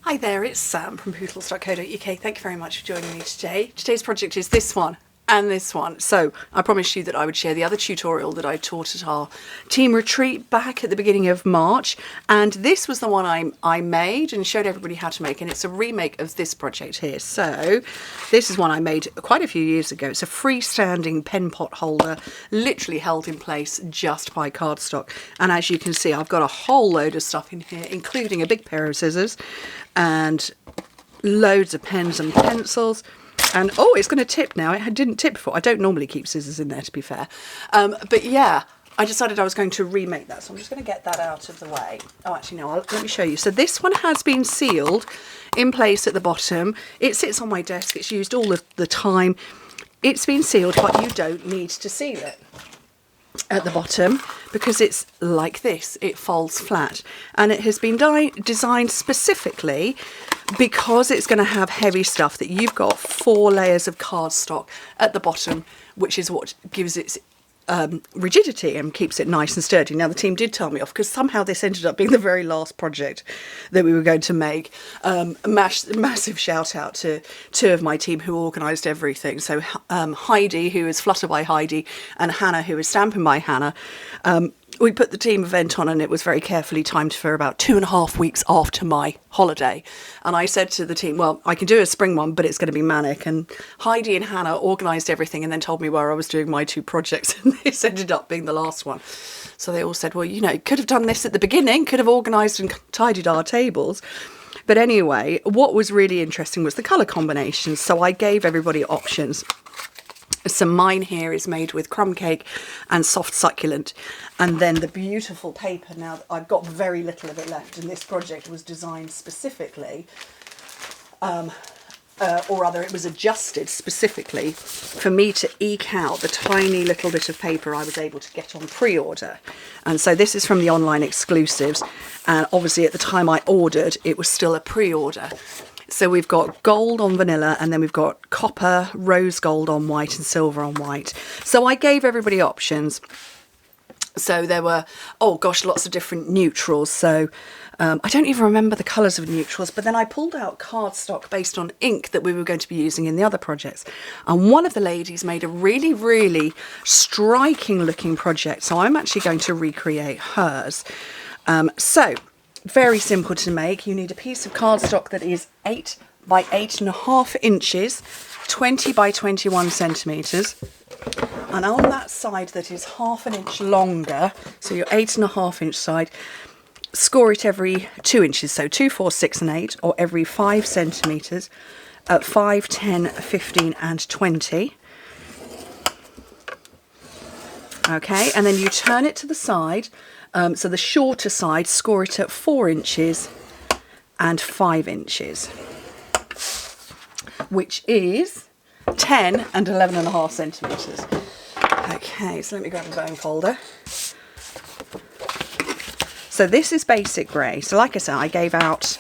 Hi there, it's Sam from Pootles.co.uk. Thank you very much for joining me today. Today's project is this one and this one. So I promised you that I would share the other tutorial that I taught at our team retreat back at the beginning of March. And this was the one I made and showed everybody how to make. And it's a remake of this project here. So this is one I made quite a few years ago. It's a freestanding pen pot holder, literally held in place just by cardstock. And as you can see, I've got a whole load of stuff in here, including a big pair of scissors and loads of pens and pencils. And oh, it's going to tip now. It didn't tip before. I don't normally keep scissors in there, to be fair. But yeah, I decided I was going to remake that. So I'm just going to get that out of the way. Oh, actually, no, let me show you. So this one has been sealed in place at the bottom. It sits on my desk. It's used all of the time. It's been sealed, but you don't need to seal it at the bottom because it's like this. It folds flat. And it has been designed specifically because it's going to have heavy stuff, that you've got 4 layers of cardstock at the bottom, which is what gives it rigidity and keeps it nice and sturdy. Now the team did tell me off because somehow this ended up being the very last project that we were going to make. Massive shout out to 2 of my team who organised everything. So Heidi, who is Flutter by Heidi, and Hannah, who is Stamping by Hannah. We put the team event on and it was very carefully timed for about 2.5 weeks after my holiday. And I said to the team, well, I can do a spring one, but it's going to be manic. And Heidi and Hannah organised everything and then told me where I was doing my 2 projects. And this ended up being the last one. So they all said, well, you know, could have done this at the beginning, could have organised and tidied our tables. But anyway, what was really interesting was the colour combinations. So I gave everybody options. So mine here is made with crumb cake and soft succulent, and then the beautiful paper. Now I've got very little of it left, and this project was designed specifically, or rather it was adjusted specifically for me to eke out the tiny little bit of paper I was able to get on pre-order. And so this is from the online exclusives, and obviously at the time I ordered it was still a pre-order. So we've got gold on vanilla, and then we've got copper, rose gold on white, and silver on white. So I gave everybody options. So there were, oh gosh, lots of different neutrals. So I don't even remember the colours of neutrals, but then I pulled out cardstock based on ink that we were going to be using in the other projects. And one of the ladies made a really, really striking looking project. So I'm actually going to recreate hers. Very simple to make. You need a piece of cardstock that is 8 by 8.5 inches, 20 by 21 centimetres. And on that side that is half an inch longer, so your 8.5 inch side, score it every 2 inches. So 2, 4, 6 and 8, or every 5 centimetres at 5, 10, 15 and 20. Okay, and then you turn it to the side. So the shorter side, score it at 4 inches and 5 inches, which is 10 and 11.5 centimetres. Okay, so let me grab a bone folder. So this is basic grey. So like I said, I gave out,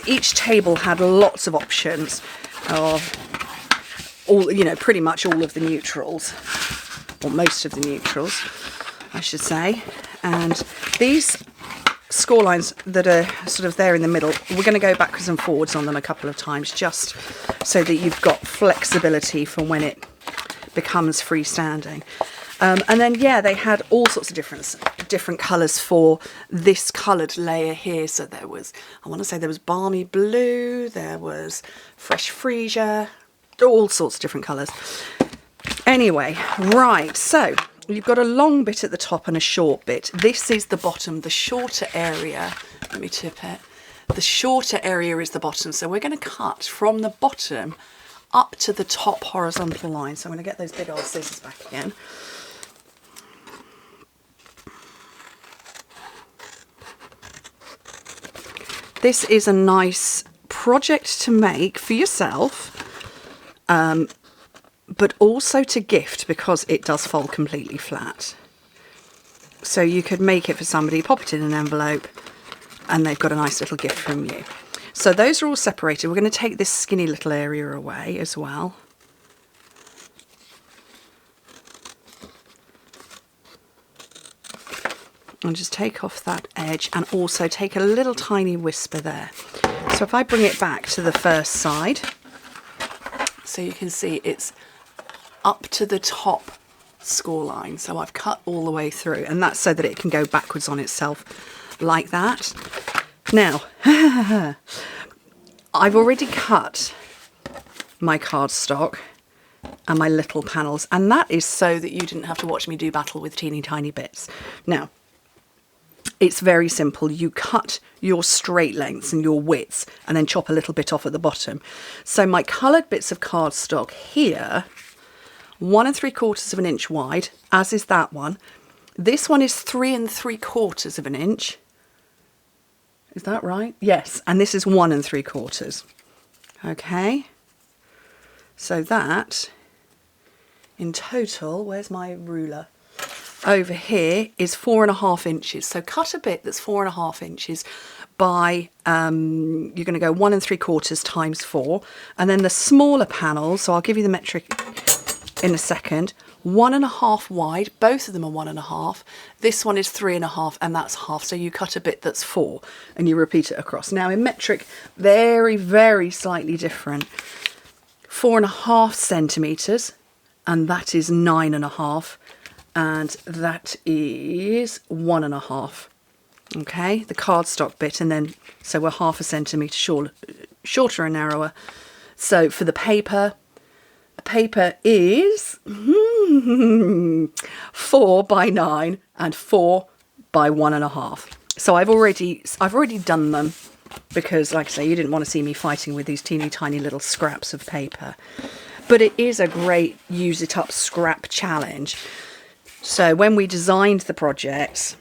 each table had lots of options of all, you know, pretty much all of the neutrals, or most of the neutrals, I should say. And these score lines that are sort of there in the middle, we're going to go backwards and forwards on them a couple of times just so that you've got flexibility for when it becomes freestanding. And then, yeah, they had all sorts of different colours for this coloured layer here. So there was, I want to say there was balmy blue, there was fresh freesia, all sorts of different colours. Anyway, right, so you've got a long bit at the top and a short bit. This is the bottom, the shorter area. Let me tip it. The shorter area is the bottom. So we're going to cut from the bottom up to the top horizontal line. So I'm going to get those big old scissors back again. This is a nice project to make for yourself. But also to gift because it does fold completely flat. So you could make it for somebody, pop it in an envelope, and they've got a nice little gift from you. So those are all separated. We're going to take this skinny little area away as well. And just take off that edge and also take a little tiny whisper there. So if I bring it back to the first side, so you can see it's up to the top score line. So I've cut all the way through, and that's so that it can go backwards on itself like that. Now, I've already cut my cardstock and my little panels, and that is so that you didn't have to watch me do battle with teeny tiny bits. Now, it's very simple. You cut your straight lengths and your widths and then chop a little bit off at the bottom. So my coloured bits of cardstock here, 1 3/4 inch wide, as is that one. This one is 3 3/4 inch. Is that right? Yes, and this is 1 3/4. Okay. So that, in total, where's my ruler? Over here is 4.5 inches. So cut a bit that's 4.5 inches by, you're going to go 1 3/4 times 4. And then the smaller panels, so I'll give you the metric in a second, 1.5 wide, both of them are 1.5. This one is 3.5, and that's half. So you cut a bit that's 4 and you repeat it across. Now in metric, very, very slightly different. 4.5 centimetres, and that is 9.5, and that is 1.5. Okay, the cardstock bit, and then so we're 0.5 centimetre shorter and narrower. So for the paper is 4 by 9 and 4 by 1.5. So I've already done them, because like I say, you didn't want to see me fighting with these teeny tiny little scraps of paper. But it is a great use it up scrap challenge. So when we designed the projects,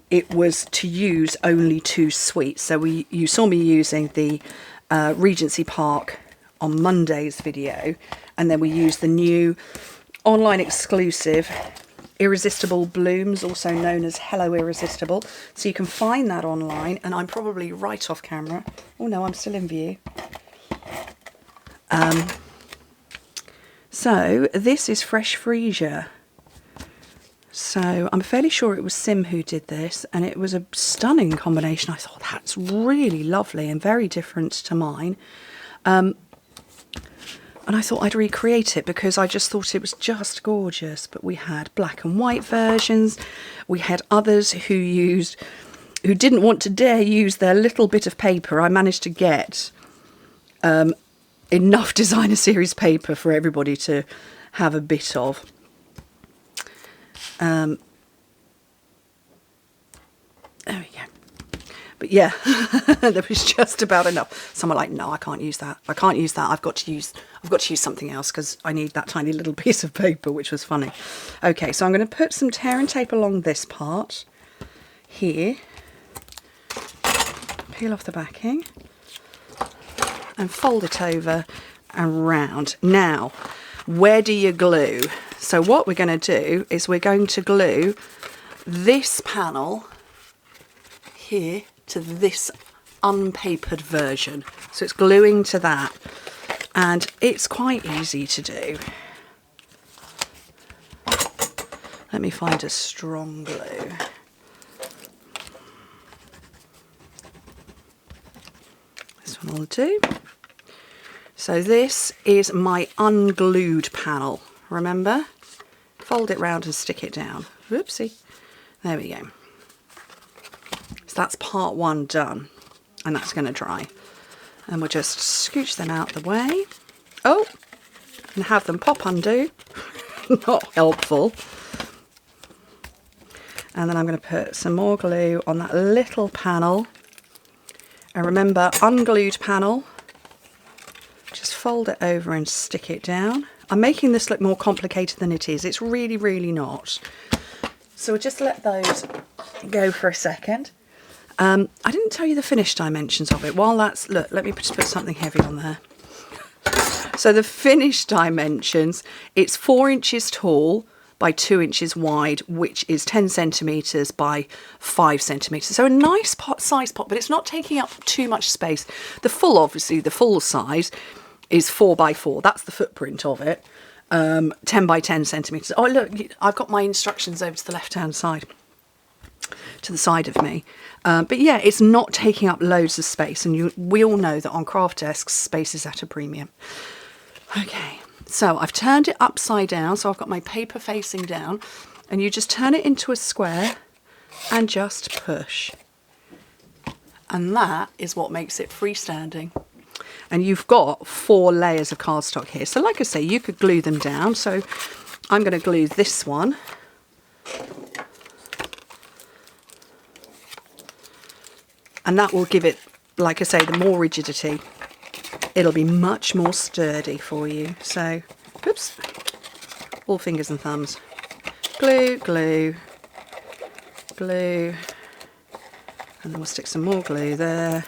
it was to use only 2 suites. So you saw me using the Regency Park on Monday's video, and then we used the new online exclusive Irresistible Blooms, also known as Hello Irresistible. So you can find that online, and I'm probably right off camera. Oh no, I'm still in view. So this is Fresh Freesia. So I'm fairly sure it was Sim who did this, and it was a stunning combination. I thought, that's really lovely and very different to mine. And I thought I'd recreate it because I just thought it was just gorgeous. But we had black and white versions. We had others who didn't want to dare use their little bit of paper. I managed to get enough designer series paper for everybody to have a bit of. There we go. But yeah, there was just about enough. Some were like, no, I can't use that. I can't use that. I've got to use something else because I need that tiny little piece of paper, which was funny. Okay, so I'm going to put some tear and tape along this part here. Peel off the backing and fold it over and round. Now, where do you glue? So what we're going to do is we're going to glue this panel here to this unpapered version. So it's gluing to that, and it's quite easy to do. Let me find a strong glue. This one will do. So this is my unglued panel. Remember? Fold it round and stick it down. Whoopsie. There we go. So that's part 1 done, and that's going to dry. And we'll just scooch them out the way. Oh, and have them pop undo. Not helpful. And then I'm going to put some more glue on that little panel. And remember, unglued panel. Just fold it over and stick it down. I'm making this look more complicated than it is. It's really, really not. So we'll just let those go for a second. I didn't tell you the finished dimensions of it. While that's, look, let me just put something heavy on there. So the finished dimensions, it's 4 inches tall by 2 inches wide, which is 10 centimetres by 5 centimetres. So a nice size pot, but it's not taking up too much space. The full, obviously, the full size is 4 by 4. That's the footprint of it. 10 by 10 centimetres. Oh, look, I've got my instructions over to the left-hand side. to the side of me. But yeah, it's not taking up loads of space, and we all know that on craft desks, space is at a premium. Okay, so I've turned it upside down, so I've got my paper facing down, and you just turn it into a square and just push. And that is what makes it freestanding. And you've got 4 layers of cardstock here. So like I say, you could glue them down. So I'm going to glue this one. And that will give it, like I say, the more rigidity. It'll be much more sturdy for you. So, oops, all fingers and thumbs. Glue, glue, glue. And then we'll stick some more glue there.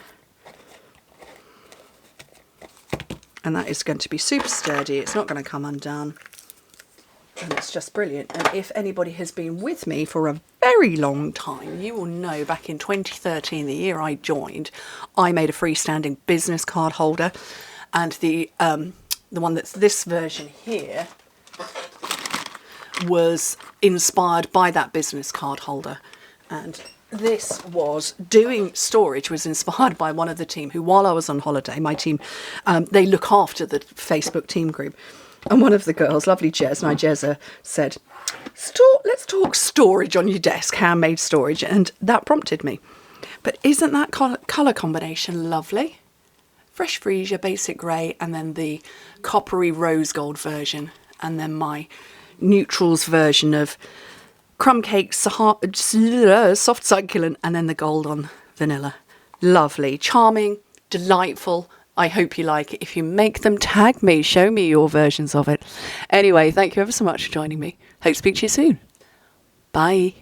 And that is going to be super sturdy. It's not going to come undone. And it's just brilliant. And if anybody has been with me for a very long time, you will know back in 2013, the year I joined, I made a freestanding business card holder. And the one that's this version here was inspired by that business card holder. And this was doing storage, was inspired by one of the team who, while I was on holiday, my team, they look after the Facebook team group. And one of the girls, lovely Jez, Nigeza, said, let's talk storage on your desk, handmade storage. And that prompted me. But isn't that colour combination lovely? Fresh freesia, basic grey, and then the coppery rose gold version. And then my neutrals version of crumb cake, soft succulent, and then the gold on vanilla. Lovely, charming, delightful. I hope you like it. If you make them, tag me, show me your versions of it. Anyway, thank you ever so much for joining me. Hope to speak to you soon. Bye.